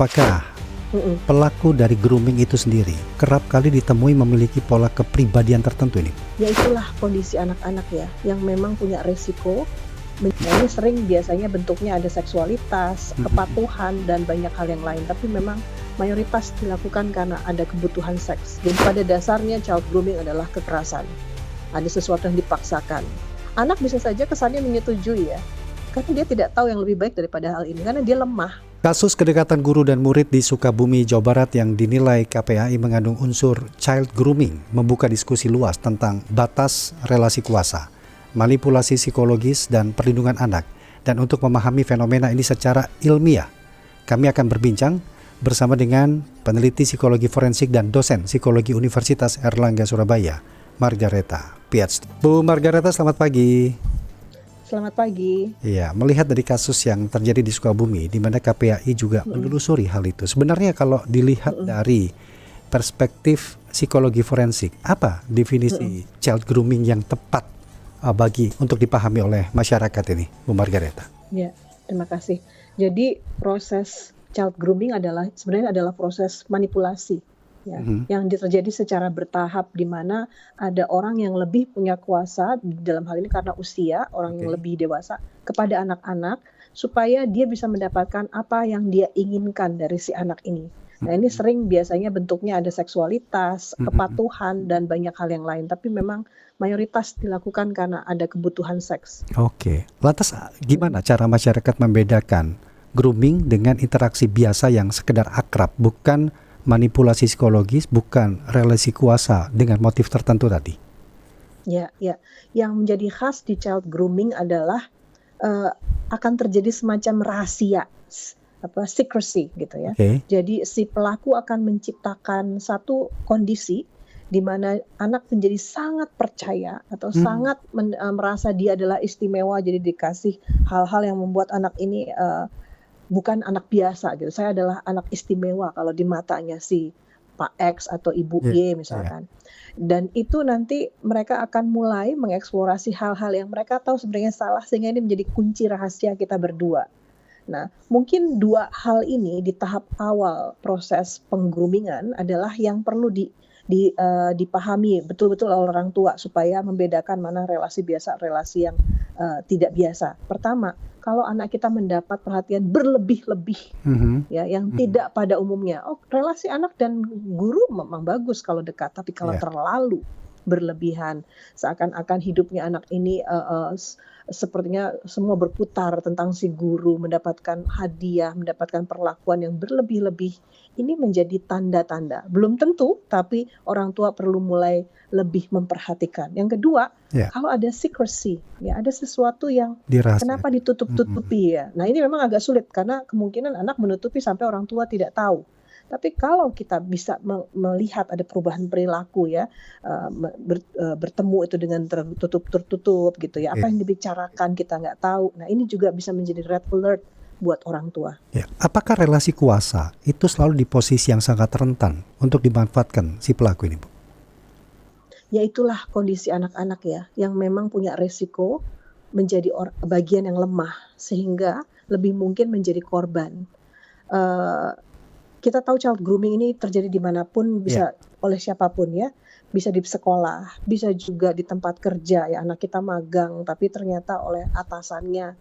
Apakah Mhm. pelaku dari grooming itu sendiri kerap kali ditemui memiliki pola kepribadian tertentu ini? Ya itulah kondisi anak-anak ya, yang memang punya resiko. Nah, ini sering biasanya bentuknya ada seksualitas, Mhm. kepatuhan, dan banyak hal yang lain. Tapi memang mayoritas dilakukan karena ada kebutuhan seks. Jadi pada dasarnya child grooming adalah kekerasan. Ada sesuatu yang dipaksakan. Anak bisa saja kesannya menyetujui ya, karena dia tidak tahu yang lebih baik daripada hal ini, karena dia lemah. Kasus kedekatan guru dan murid di Sukabumi, Jawa Barat yang dinilai KPAI mengandung unsur child grooming membuka diskusi luas tentang batas relasi kuasa, manipulasi psikologis, dan perlindungan anak. Dan untuk memahami fenomena ini secara ilmiah, kami akan berbincang bersama dengan peneliti psikologi forensik dan dosen psikologi Universitas Airlangga Surabaya, Margareta Pietz. Bu Margareta, selamat pagi. Selamat pagi. Iya, melihat dari kasus yang terjadi di Sukabumi, di mana KPAI juga Mhm, menelusuri hal itu. Sebenarnya kalau dilihat mhm, dari perspektif psikologi forensik, apa mhm. definisi child grooming yang tepat bagi untuk dipahami oleh masyarakat ini, Bu Margareta? Ya, terima kasih. Jadi proses child grooming sebenarnya adalah proses manipulasi ya, Mhm, yang terjadi secara bertahap di mana ada orang yang lebih punya kuasa dalam hal ini karena usia, orang yang oke. lebih dewasa kepada anak-anak supaya dia bisa mendapatkan apa yang dia inginkan dari si anak ini. Nah, ini Mhm, sering biasanya bentuknya ada seksualitas, mhm. kepatuhan, dan banyak hal yang lain, tapi memang mayoritas dilakukan karena ada kebutuhan seks. Oke, lantas Mhm. gimana cara masyarakat membedakan grooming dengan interaksi biasa yang sekedar akrab, bukan manipulasi psikologis, bukan relasi kuasa dengan motif tertentu tadi? Ya, ya. Yang menjadi khas di child grooming adalah, eee, akan terjadi semacam rahasia, secrecy gitu ya. Oke. Jadi si pelaku akan menciptakan satu kondisi di mana anak menjadi sangat percaya atau Hmm. sangat merasa dia adalah istimewa, jadi dikasih hal-hal yang membuat anak ini, bukan anak biasa gitu, saya adalah anak istimewa kalau di matanya si Pak X atau Ibu Iya, Y iya. misalkan. Dan itu nanti mereka akan mulai mengeksplorasi hal-hal yang mereka tahu sebenarnya salah sehingga ini menjadi kunci rahasia kita berdua. Nah, mungkin 2 hal ini di tahap awal proses peng-grooming-an adalah yang perlu dipahami betul-betul oleh orang tua supaya membedakan mana relasi biasa, relasi yang, tidak biasa. Pertama, kalau anak kita mendapat perhatian berlebih-lebih Mhm, ya, yang mhm. tidak pada umumnya. Oh, relasi anak dan guru memang bagus kalau dekat, tapi kalau Iya, terlalu berlebihan, seakan-akan hidupnya anak ini, sepertinya semua berputar tentang si guru, mendapatkan hadiah, mendapatkan perlakuan yang berlebih-lebih, ini menjadi tanda-tanda. Belum tentu, tapi orang tua perlu mulai lebih memperhatikan. Yang kedua, iya, kalau ada secrecy, ya ada sesuatu yang kenapa dirahasiakan. Mhm. ditutup-tutupi ya? Nah, ini memang agak sulit karena kemungkinan anak menutupi sampai orang tua tidak tahu. Tapi kalau kita bisa melihat ada perubahan perilaku ya, bertemu itu dengan tertutup-tertutup gitu ya, apa Oke, yang dibicarakan kita nggak tahu. Nah, ini juga bisa menjadi red alert buat orang tua. ya. Apakah relasi kuasa itu selalu di posisi yang sangat rentan untuk dimanfaatkan si pelaku ini, Bu? Ya itulah kondisi anak-anak ya, yang memang punya resiko menjadi bagian yang lemah, sehingga lebih mungkin menjadi korban. Eee Kita tahu child grooming ini terjadi di mana pun, Iya. bisa oleh siapapun ya, bisa di sekolah, bisa juga di tempat kerja ya, anak kita magang tapi ternyata oleh atasannya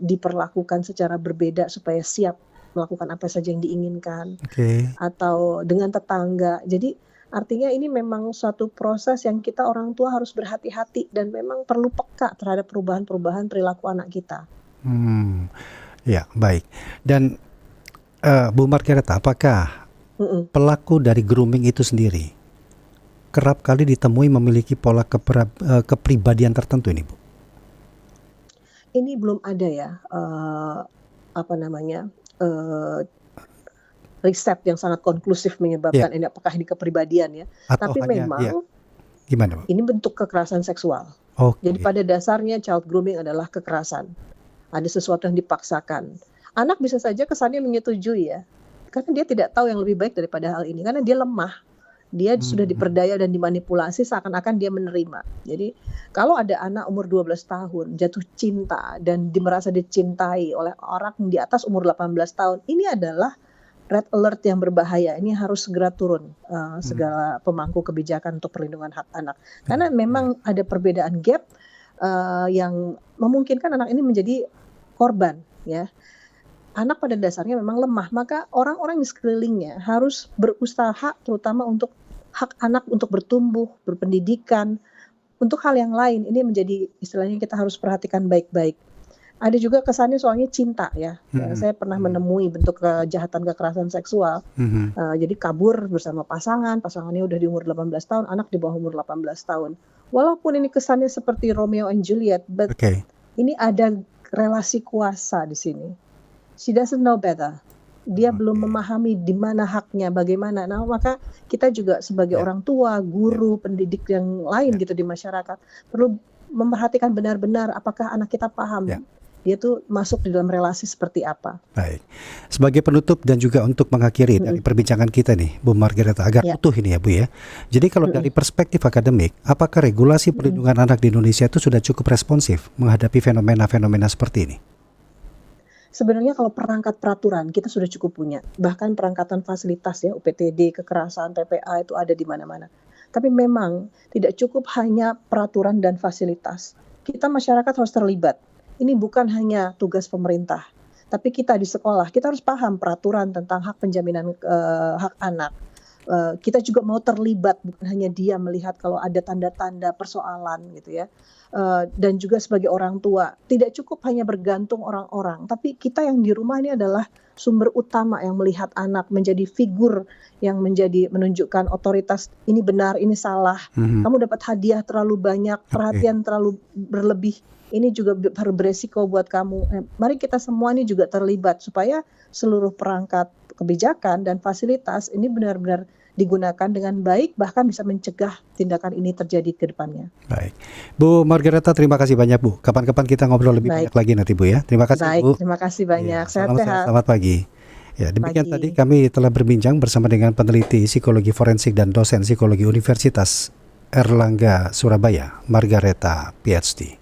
diperlakukan secara berbeda supaya siap melakukan apa saja yang diinginkan, Oke. atau dengan tetangga. Jadi artinya ini memang suatu proses yang kita orang tua harus berhati-hati dan memang perlu peka terhadap perubahan-perubahan perilaku anak kita. Hmm. Ya, baik. Dan Bu Margareta, apakah Mhm. pelaku dari grooming itu sendiri kerap kali ditemui memiliki pola kepribadian tertentu ini, Bu? Ini belum ada ya, apa namanya, eee riset yang sangat konklusif Iya. menyebabkan ini apakah ini kepribadian ya, Atau tapi hanya iya, memang gimana, Bu? ini bentuk kekerasan seksual. Jadi Oke. pada dasarnya child grooming adalah kekerasan, ada sesuatu yang dipaksakan. Anak bisa saja kesannya menyetujui ya, karena dia tidak tahu yang lebih baik daripada hal ini, karena dia lemah. Dia sudah Mhm. diperdaya dan dimanipulasi seakan-akan dia menerima. Jadi kalau ada anak umur 12 tahun jatuh cinta dan merasa dicintai oleh orang di atas umur 18 tahun, ini adalah red alert yang berbahaya ini harus segera turun segala pemangku kebijakan untuk perlindungan hak anak. Karena memang ada perbedaan gap yang memungkinkan anak ini menjadi korban, ya. Anak pada dasarnya memang lemah, maka orang-orang di sekelilingnya harus berusaha terutama untuk hak anak untuk bertumbuh, berpendidikan, untuk hal yang lain. Ini menjadi istilahnya kita harus perhatikan baik-baik. Ada juga kesannya soalnya cinta, ya. Saya pernah menemui bentuk kejahatan kekerasan seksual. Jadi kabur bersama pasangannya udah di umur 18 tahun, anak di bawah umur 18 tahun. Walaupun ini kesannya seperti Romeo and Juliet, but ini ada relasi kuasa di sini. She doesn't know better. Dia belum memahami di mana haknya, bagaimana. Nah, maka kita juga sebagai orang tua, guru, pendidik yang lain gitu di masyarakat perlu memperhatikan benar-benar apakah anak kita paham dia tuh masuk di dalam relasi seperti apa. Baik. Sebagai penutup dan juga untuk mengakhiri dari perbincangan kita nih, Bu Margareta, agar utuh ini ya Bu ya. Jadi kalau dari perspektif akademik, apakah regulasi perlindungan anak di Indonesia itu sudah cukup responsif menghadapi fenomena-fenomena seperti ini? Sebenarnya kalau perangkat peraturan kita sudah cukup punya. Bahkan perangkatan fasilitas ya, UPTD, kekerasan, TPA itu ada di mana-mana. Tapi memang tidak cukup hanya peraturan dan fasilitas. Kita masyarakat harus terlibat. Ini bukan hanya tugas pemerintah. Tapi kita di sekolah, kita harus paham peraturan tentang hak penjaminan hak anak. Kita juga mau terlibat, bukan hanya dia melihat kalau ada tanda-tanda persoalan gitu ya. Dan juga sebagai orang tua, tidak cukup hanya bergantung orang-orang, tapi kita yang di rumah ini adalah sumber utama yang melihat anak, menjadi figur yang menunjukkan otoritas, ini benar, ini salah. Kamu dapat hadiah terlalu banyak, perhatian terlalu berlebih, ini juga beresiko buat kamu. Mari kita semua ini juga terlibat supaya seluruh perangkat kebijakan dan fasilitas ini benar-benar digunakan dengan baik, bahkan bisa mencegah tindakan ini terjadi ke depannya. Baik. Bu Margareta, terima kasih banyak Bu. Kapan-kapan kita ngobrol lebih banyak lagi nanti Bu ya. Terima kasih baik, Bu. Terima kasih banyak. Sehat-sehat. Selamat pagi. Ya, demikian tadi kami telah berbincang bersama dengan peneliti psikologi forensik dan dosen psikologi Universitas Erlangga Surabaya, Margareta PhD.